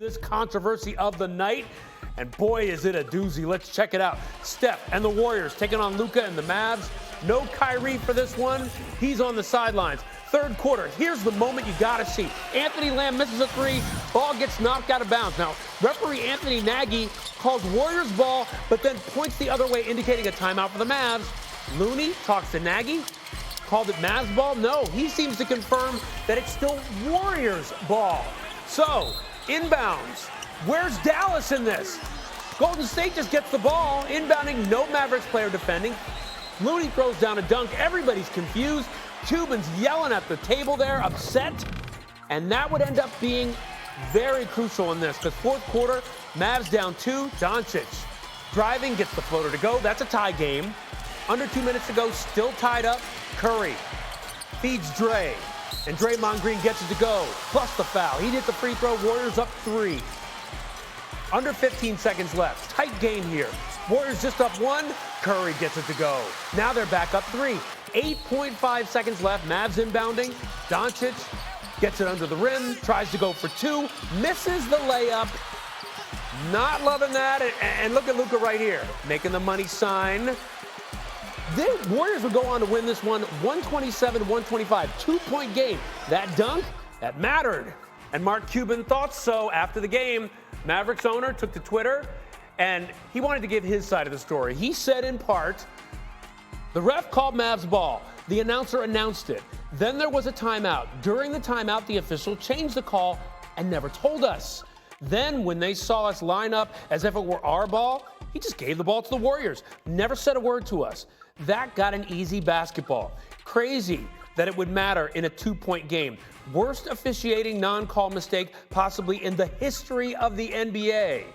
This controversy of the night, and boy, is it a doozy. Let's check it out. Steph and the Warriors taking on Luka and the Mavs. No Kyrie for this one. He's on the sidelines. Third quarter, here's the moment you got to see. Anthony Lamb misses a three. Ball gets knocked out of bounds. Now, referee Anthony Nagy calls Warriors ball, but then points the other way, indicating a timeout for the Mavs. Looney talks to Nagy. Called it Mavs ball? No, he seems to confirm that it's still Warriors ball. So, inbounds. Where's Dallas in this? Golden State just gets the ball. Inbounding, no Mavericks player defending. Looney throws down a dunk. Everybody's confused. Cuban's yelling at the table there, upset. And that would end up being very crucial in this, because fourth quarter, Mavs down 2. Doncic driving, gets the floater to go. That's a tie game. Under 2 minutes to go, still tied up. Curry feeds Dre. And Draymond Green gets it to go, plus the foul. He hit the free throw. Warriors up 3. Under 15 seconds left. Tight game here. Warriors just up 1. Curry gets it to go. Now they're back up 3. 8.5 seconds left. Mavs inbounding. Doncic gets it under the rim. Tries to go for 2. Misses the layup. Not loving that. And look at Luka right here. Making the money sign. The Warriors would go on to win this one 127-125. 2-point game. That dunk, that mattered. And Mark Cuban thought so after the game. Mavericks owner took to Twitter, and he wanted to give his side of the story. He said in part, the ref called Mavs ball. The announcer announced it. Then there was a timeout. During the timeout, the official changed the call and never told us. Then when they saw us line up as if it were our ball, he just gave the ball to the Warriors. Never said a word to us. That got an easy basketball. Crazy that it would matter in a 2-point game. Worst officiating non-call mistake possibly in the history of the NBA.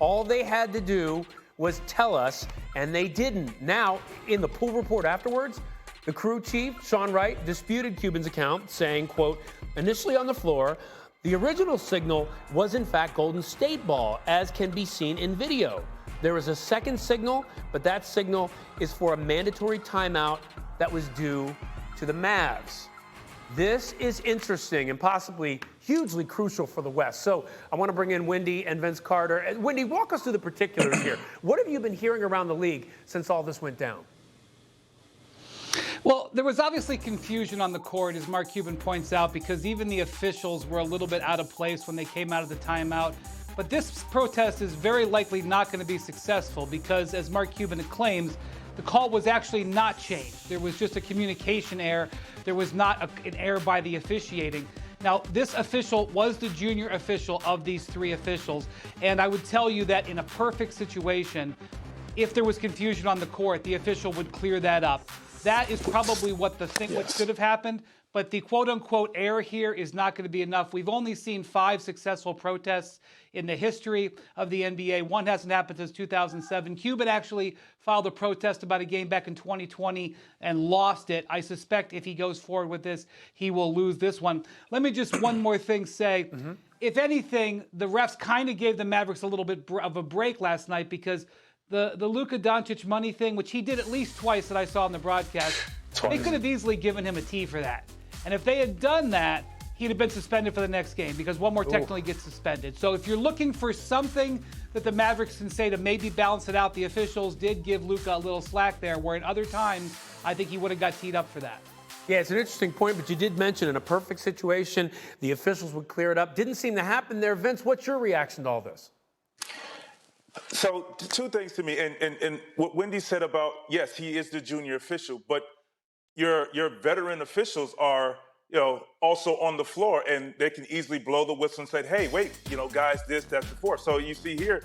All they had to do was tell us, and they didn't. Now, in the pool report afterwards, the crew chief, Sean Wright, disputed Cuban's account, saying, quote, initially on the floor, the original signal was in fact Golden State ball, as can be seen in video. There was a second signal, but that signal is for a mandatory timeout that was due to the Mavs. This is interesting and possibly hugely crucial for the West. So I want to bring in Wendy and Vince Carter. And Wendy, walk us through the particulars here. What have you been hearing around the league since all this went down? Well, there was obviously confusion on the court, as Mark Cuban points out, because even the officials were a little bit out of place when they came out of the timeout. But this protest is very likely not going to be successful because, as Mark Cuban claims, the call was actually not changed. There was just a communication error. There was not an error by the officiating. Now, this official was the junior official of these 3 officials. And I would tell you that in a perfect situation, if there was confusion on the court, the official would clear that up. That is probably what what should have happened. But the quote-unquote error here is not going to be enough. We've only seen 5 successful protests in the history of the NBA. One hasn't happened since 2007. Cuban actually filed a protest about a game back in 2020 and lost it. I suspect if he goes forward with this, he will lose this one. Let me just one more thing say. If anything, the refs kind of gave the Mavericks a little bit of a break last night because the Luka Doncic money thing, which he did at least twice that I saw in the broadcast, they could have easily given him a T for that. And if they had done that, he'd have been suspended for the next game because one more technically gets suspended. So if you're looking for something that the Mavericks can say to maybe balance it out, the officials did give Luka a little slack there, where at other times, I think he would have got teed up for that. Yeah, it's an interesting point, but you did mention in a perfect situation, the officials would clear it up. Didn't seem to happen there. Vince, what's your reaction to all this? So 2 things to me, and what Wendy said about, yes, he is the junior official, but your veteran officials are, also on the floor, and they can easily blow the whistle and say, hey, wait, guys, this, that's the fourth. So you see here,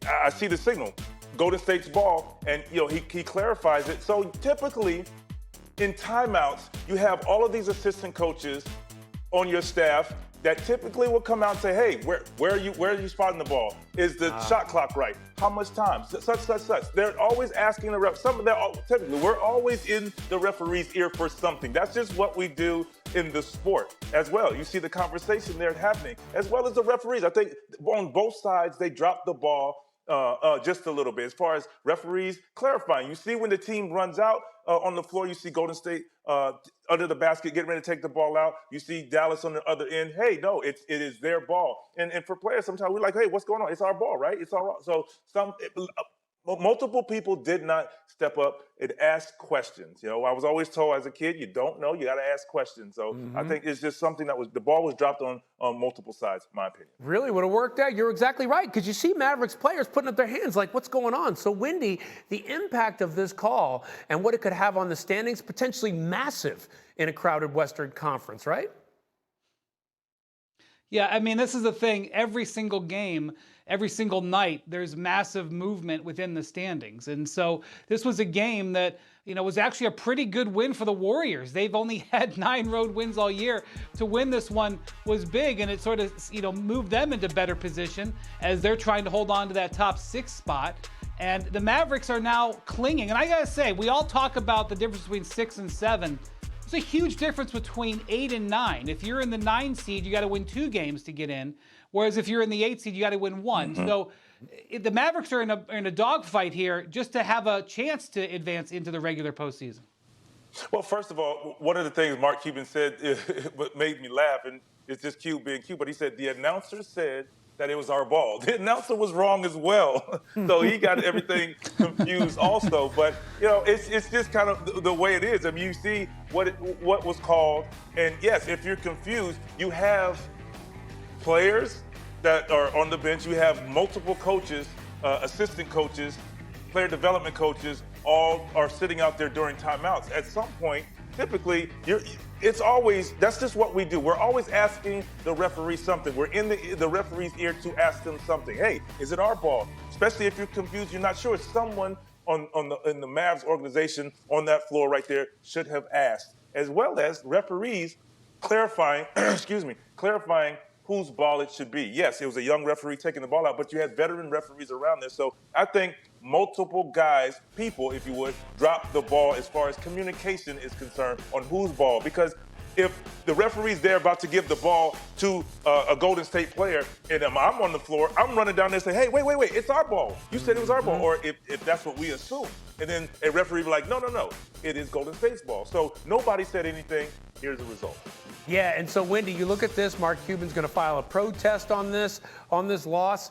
I see the signal, Golden State's ball, and he clarifies it. So typically in timeouts, you have all of these assistant coaches on your staff that typically will come out and say, hey, where are you spotting the ball? Is the shot clock right? How much time? Such. They're always asking the ref. Typically, we're always in the referee's ear for something. That's just what we do in the sport as well. You see the conversation there happening, as well as the referees. I think on both sides, they dropped the ball just a little bit. As far as referees clarifying, you see when the team runs out on the floor, you see Golden State under the basket getting ready to take the ball out. You see Dallas on the other end. Hey, no, it is their ball. And for players, sometimes we're like, hey, what's going on? It's our ball, right? It's our so multiple people did not step up and ask questions. You know, I was always told as a kid, you don't know, you got to ask questions. So I think it's just something the ball was dropped on multiple sides, in my opinion. Really would have worked out. You're exactly right, because you see Mavericks players putting up their hands like, what's going on? So, Windy, the impact of this call and what it could have on the standings, potentially massive in a crowded Western Conference, right? Yeah, I mean, this is the thing. Every single game, every single night, there's massive movement within the standings. And so this was a game that, was actually a pretty good win for the Warriors. They've only had 9 road wins all year. To win this one was big, and it sort of, moved them into better position as they're trying to hold on to that top 6 spot. And the Mavericks are now clinging. And I got to say, we all talk about the difference between 6 and 7. There's a huge difference between 8 and 9. If you're in the 9 seed, you got to win 2 games to get in. Whereas if you're in the 8 seed, you got to win 1. So the Mavericks are in a dogfight here just to have a chance to advance into the regular postseason. Well, first of all, one of the things Mark Cuban said what made me laugh, and it's just Q being Q, but he said the announcer said that it was our ball. The announcer was wrong as well. So he got everything confused also. But, it's just kind of the way it is. I mean, you see what was called. And, yes, if you're confused, you have players that are on the bench. You have multiple coaches, assistant coaches, player development coaches, all are sitting out there during timeouts. At some point, typically, that's just what we do. We're always asking the referee something. We're in the referee's ear to ask them something. Hey, is it our ball? Especially if you're confused, you're not sure. Someone in the Mavs organization on that floor right there should have asked, as well as referees clarifying, clarifying whose ball it should be. Yes, it was a young referee taking the ball out, but you had veteran referees around there. So I think multiple people, if you would, drop the ball as far as communication is concerned on whose ball. Because if the referee's there about to give the ball to a Golden State player and I'm on the floor, I'm running down there and say, hey, wait, it's our ball. You said it was our ball. Or if that's what we assume. And then a referee be like, no, it is Golden State's ball. So nobody said anything. Here's the result. Yeah, and so, Windy, you look at this. Mark Cuban's going to file a protest on this loss.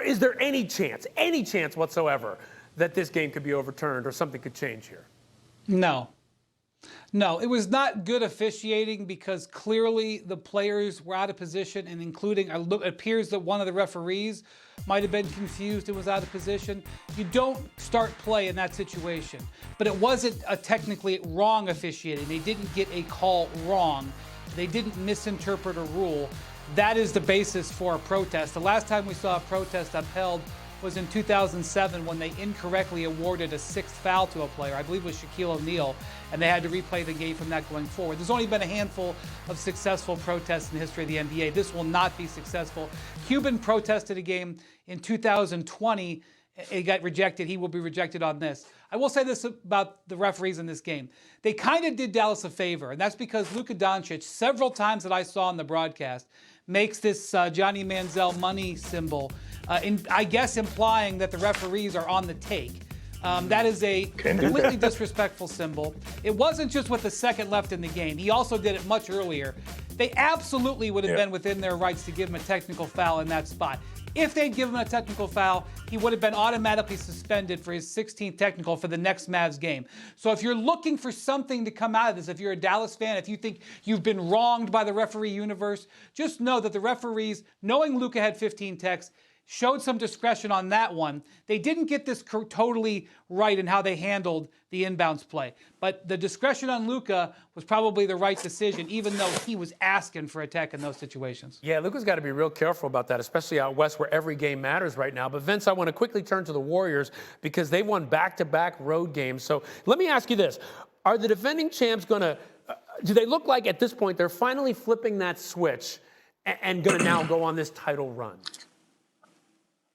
Is there any chance whatsoever that this game could be overturned or something could change here? No, it was not good officiating because clearly the players were out of position, and it appears that one of the referees might have been confused and was out of position. You don't start play in that situation. But it wasn't a technically wrong officiating. They didn't get a call wrong. They didn't misinterpret a rule. That is the basis for a protest. The last time we saw a protest upheld was in 2007 when they incorrectly awarded a 6th foul to a player. I believe it was Shaquille O'Neal, and they had to replay the game from that going forward. There's only been a handful of successful protests in the history of the NBA. This will not be successful. Cuban protested a game in 2020. It got rejected. He will be rejected on this. I will say this about the referees in this game. They kind of did Dallas a favor, and that's because Luka Doncic, several times that I saw on the broadcast, makes this Johnny Manziel money symbol, I guess implying that the referees are on the take. That is a completely disrespectful symbol. It wasn't just with the second left in the game. He also did it much earlier. They absolutely would have been within their rights to give him a technical foul in that spot. If they'd given him a technical foul, he would have been automatically suspended for his 16th technical for the next Mavs game. So if you're looking for something to come out of this, if you're a Dallas fan, if you think you've been wronged by the referee universe, just know that the referees, knowing Luka had 15 techs, showed some discretion on that one. They didn't get this totally right in how they handled the inbounds play. But the discretion on Luka was probably the right decision, even though he was asking for a tech in those situations. Yeah, Luka's got to be real careful about that, especially out west where every game matters right now. But, Vince, I want to quickly turn to the Warriors because they won back-to-back road games. So let me ask you this. Are the defending champs going to do they look like at this point they're finally flipping that switch and going to now go on this title run?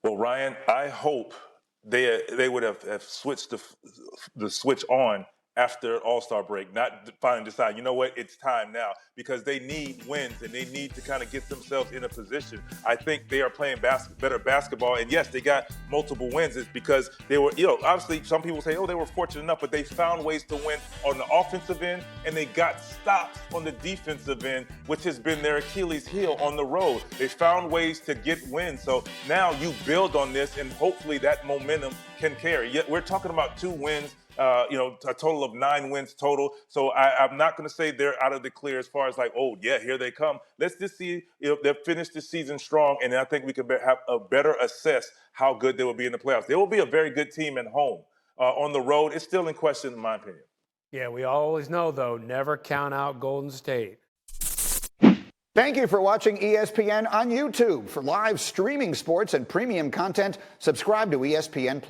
Well, Ryan, I hope they would have switched the switch on after All-Star break, not finally decide, you know what, it's time now, because they need wins and they need to kind of get themselves in a position. I think they are playing better basketball, and yes, they got multiple wins. It's because they were, obviously some people say, oh, they were fortunate enough, but they found ways to win on the offensive end, and they got stops on the defensive end, which has been their Achilles heel on the road. They found ways to get wins. So now you build on this, and hopefully that momentum can carry. Yet we're talking about 2 wins, a total of 9 wins total. So I'm not going to say they're out of the clear as far as like, oh, yeah, here they come. Let's just see if they'll finish the season strong, and I think we can have a better assess how good they will be in the playoffs. They will be a very good team at home. On the road, it's still in question, in my opinion. Yeah, we always know, though, never count out Golden State. Thank you for watching ESPN on YouTube. For live streaming sports and premium content, subscribe to ESPN+.